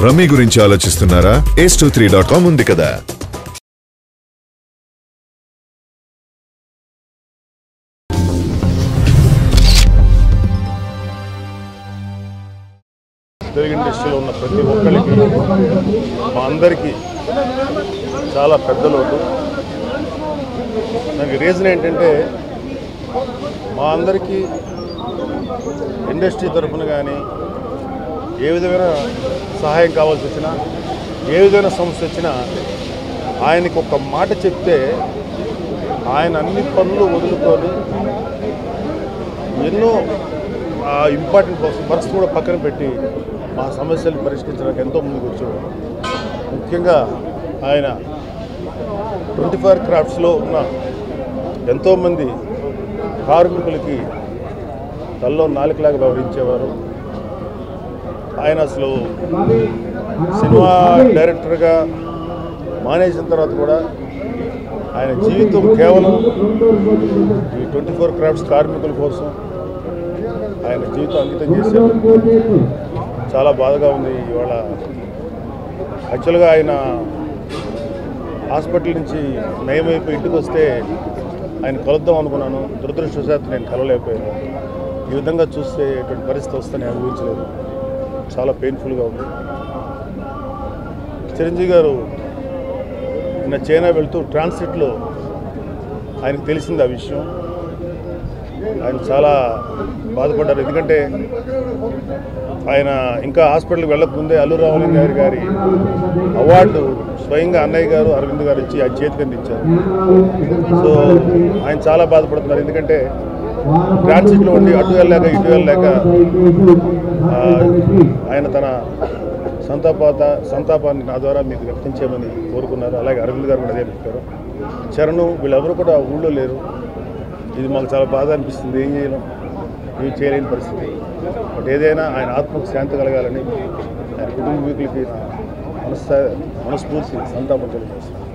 Rummy గురించి ఆలోచిస్తున్నారా? ace23.com ఉంది కదా. తెలుగు ఇండస్ట్రీలో ఉన్న ప్రతి ఒక్కరికి మా అందరికీ చాలా పెద్ద లోటు. దానికి రీజన్ ఏంటంటే మా అందరికీ ఇండస్ట్రీ తరఫున కానీ ఏ విధమైన సహాయం కావాల్సి వచ్చినా, ఏ విధమైన సమస్య వచ్చినా ఆయనకి ఒక మాట చెప్తే ఆయన అన్ని పనులు వదులుకొని ఎన్నో ఇంపార్టెంట్ వర్క్స్ కూడా పక్కన పెట్టి మా సమస్యలు పరిష్కరించడానికి ఎంతో ముందుకు వచ్చాడు. ముఖ్యంగా ఆయన 24 క్రాఫ్ట్స్లో ఉన్న ఎంతోమంది కార్మికులకి తల్లో నాలుకలాగా వ్యవహరించేవారు. ఆయన అసలు సినిమా డైరెక్టర్గా మానేసిన తర్వాత కూడా ఆయన జీవితం కేవలం ఈ 24 క్రాఫ్ట్స్ కార్మికుల కోసం ఆయన జీవితం అంకితం చేశారు. చాలా బాధగా ఉంది. ఇవాళ యాక్చువల్గా ఆయన హాస్పిటల్ నుంచి నయమైపోయి ఇంటికి వస్తే ఆయన కలుద్దాం అనుకున్నాను. దురదృష్టవశాత్తు నేను కలవలేకపోయాను. ఈ విధంగా చూస్తే ఎటువంటి పరిస్థితి వస్తుందని అనుభవించలేదు. చాలా పెయిన్ఫుల్గా ఉంది. చిరంజీవి గారు నిన్న చైనా వెళ్తూ ట్రాన్సిట్లో ఆయనకు తెలిసింది ఆ విషయం. ఆయన చాలా బాధపడ్డారు. ఎందుకంటే ఆయన ఇంకా హాస్పిటల్కి వెళ్ళకముందే అల్లు రామలింగ గారి అవార్డు స్వయంగా అన్నయ్య గారు అరవింద్ గారు ఇచ్చి ఆ చేతికి అందించారు. సో ఆయన చాలా బాధపడుతున్నారు. ఎందుకంటే ట్రాన్సిట్లో ఉండి అటు వెళ్ళలేక ఇటు వెళ్ళలేక ఆయన తన సంతాపాన్ని నా ద్వారా మీకు వ్యక్తం చేయమని కోరుకున్నారు. అలాగే అరవింద్ గారు కూడా అదే చెప్పారు. చరణ్ వీళ్ళెవరూ కూడా ఊళ్ళో లేరు. ఇది మాకు చాలా బాధ అనిపిస్తుంది. ఏం చేయలేని పరిస్థితి. బట్ ఏదైనా ఆయన ఆత్మకు శాంతి కలగాలని ఆయన కుటుంబీకులకి నా మనస్ఫూర్తి సంతాపం తెలియజేస్తున్నాను.